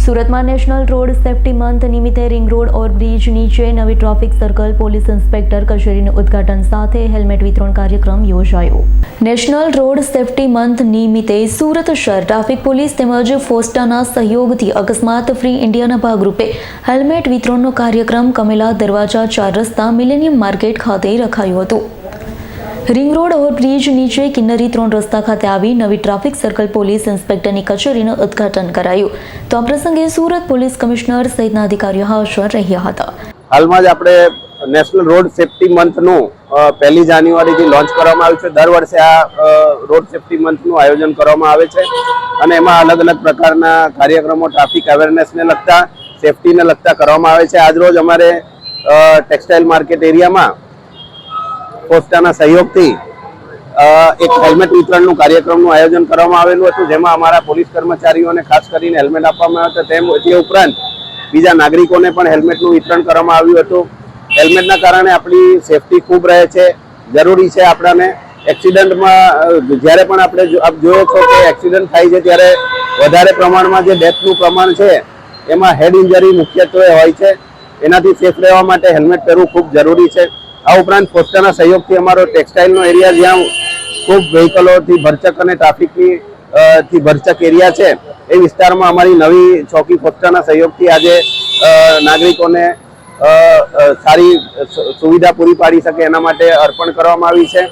સુરતમાં national road safety month નિમિત્તે ring road overbridge નીચે નવી ટ્રાફિક સર્કલ પોલીસ ઇન્સ્પેક્ટર કચેરીનું ઉદ્ઘાટન સાથે હેલ્મેટ વિતરણ કાર્યક્રમ યોજાયો। નેશનલ રોડ સેફટી મંથ નિમિત્તે સુરત શહેર ટ્રાફિક પોલીસ તેમજ ફોસ્ટાના સહયોગથી અકસ્માત ફ્રી ઇન્ડિયાના ભાગરૂપે હેલ્મેટ વિતરણનો કાર્યક્રમ કમેલા દરવાજા 4 રસ્તા મિલેનિયમ માર્કેટ ખાતે રખાયો હતો। રિંગ રોડ ઓવરબ્રિજ નીચે કિન્નરી 3 રસ્તા ખાતે આવી નવી ટ્રાફિક સર્કલ પોલીસ ઇન્સ્પેક્ટરની કચેરીનું ઉદ્ઘાટન કરાયું તો આ પ્રસંગે સુરત પોલીસ કમિશનર સહિતના અધિકારીઓ હાજર રહ્યા હતા। હાલમાં જ આપણે નેશનલ રોડ સેફટી મંથનું 1 જાન્યુઆરીથી લોન્ચ કરવામાં આવ્યું છે। દર વર્ષે આ રોડ સેફટી મંથનું આયોજન કરવામાં આવે છે અને એમાં અલગ અલગ પ્રકારના કાર્યક્રમો ટ્રાફિક અવેરનેસને લગતા સેફટીને લગતા કરવામાં આવે છે। આજરોજ અમારે ટેક્સટાઇલ માર્કેટ એરિયામાં પોસ્ટાના સહયોગથી એક હેલ્મેટ વિતરણનું કાર્યક્રમનું આયોજન કરવામાં આવેલું હતું, જેમાં અમારા પોલીસ કર્મચારીઓને ખાસ કરીને હેલ્મેટ આપવામાં આવ્યા હતા। તે ઉપરાંત બીજા નાગરિકોને પણ હેલ્મેટનું વિતરણ કરવામાં આવ્યું હતું। હેલ્મેટના કારણે આપણી સેફટી ખૂબ રહે છે, જરૂરી છે। આપણાને એક્સિડન્ટમાં જ્યારે પણ આપણે જોયો છો કે એક્સિડન્ટ થાય છે ત્યારે વધારે પ્રમાણમાં જે ડેથનું પ્રમાણ છે એમાં હેડ ઇન્જરી મુખ્યત્વે હોય છે। એનાથી સેફ રહેવા માટે હેલ્મેટ પહેરવું ખૂબ જરૂરી છે। આ ઉપરાંત પોસ્ટાના સહયોગથી અમારો ટેક્સટાઇલનો એરિયા જ્યાં ખૂબ વ્હીકલોથી ભરચક અને ટ્રાફિકની થી ભરચક એરિયા છે એ વિસ્તારમાં અમારી નવી ચોકી પોસ્ટાના સહયોગથી આજે નાગરિકોને સારી સુવિધા પૂરી પાડી શકે એના માટે અર્પણ કરવામાં આવી છે,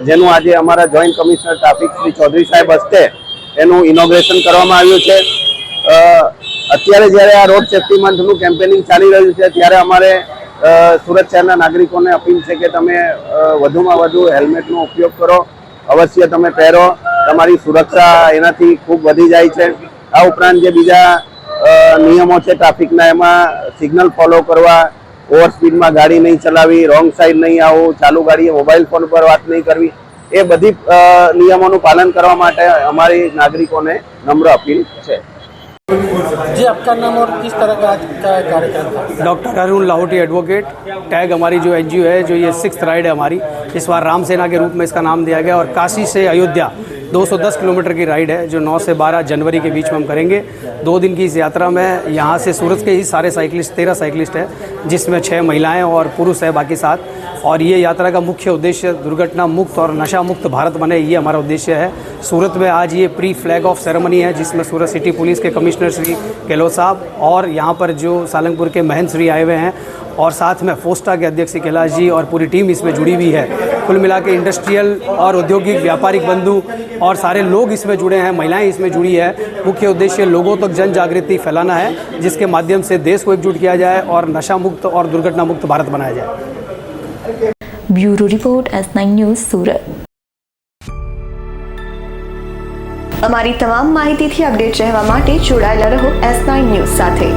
જેનું આજે અમારા joint commissioner traffic Shri Chaudhary સાહેબ હસ્તે એનું ઇનોગ્રેશન કરવામાં આવ્યું છે। અત્યારે જ્યારે આ રોડ સેફટી મંથનું કેમ્પેનિંગ ચાલી રહ્યું છે ત્યારે અમારે સુરત શહેરના નાગરિકોને અપીલ છે કે તમે વધુમાં વધુ હેલ્મેટનો ઉપયોગ કરો, અવશ્ય તમે પહેરો, તમારી સુરક્ષા એનાથી ખૂબ વધી જાય છે। આ ઉપરાંત જે બીજા નિયમો છે ટ્રાફિકના એમાં સિગ્નલ ફોલો કરવા, ઓવર સ્પીડમાં ગાડી નહીં ચલાવવી, રોંગ સાઈડ નહીં આવવું, ચાલુ ગાડીએ મોબાઈલ ફોન પર વાત નહીં કરવી, એ બધી નિયમોનું પાલન કરવા માટે અમારી નાગરિકોને નમ્ર અપીલ છે। जी, आपका नाम और किस तरह का कार्यक्रम था? Doctor Arun Lahoti advocate. Tag हमारी जो एनजीओ है, जो ये 6th राइड है हमारी, इस बार राम सेना के रूप में इसका नाम दिया गया और काशी से अयोध्या 210 किलोमीटर की राइड है जो 9 से 12 जनवरी के बीच में हम करेंगे। 2 दिन की इस यात्रा में यहाँ से सूरत के ही सारे साइकिलिस्ट 13 साइकिलिस्ट हैं, जिसमें 6 महिलाएं और पुरुष है बाकी 7। और ये यात्रा का मुख्य उद्देश्य दुर्घटना मुक्त और नशा मुक्त भारत बने, ये हमारा उद्देश्य है। सूरत में आज ये प्री फ्लैग ऑफ सेरेमनी है जिसमें सूरत सिटी पुलिस के कमिश्नर श्री गहलोत साहब और यहाँ पर जो सालंगपुर के महंत श्री आए हुए हैं और साथ में फोस्टा के अध्यक्ष श्री कैलाश जी और पूरी टीम इसमें जुड़ी हुई है। कुल मिला के इंडस्ट्रियल और औद्योगिक व्यापारिक बंधु और सारे लोग इसमें जुड़े हैं, महिलाएं इसमें जुड़ी है। मुख्य उद्देश्य लोगों तक जन जागृति फैलाना है, जिसके माध्यम से देश को एकजुट किया जाए और नशा मुक्त और दुर्घटना मुक्त भारत बनाया जाए। ब्यूरो रिपोर्ट S9 न्यूज़ सूरत। અમારી તમામ માહિતીથી અપડેટ રહેવા માટે જોડાયેલા રહો S9 ન્યૂઝ સાથે।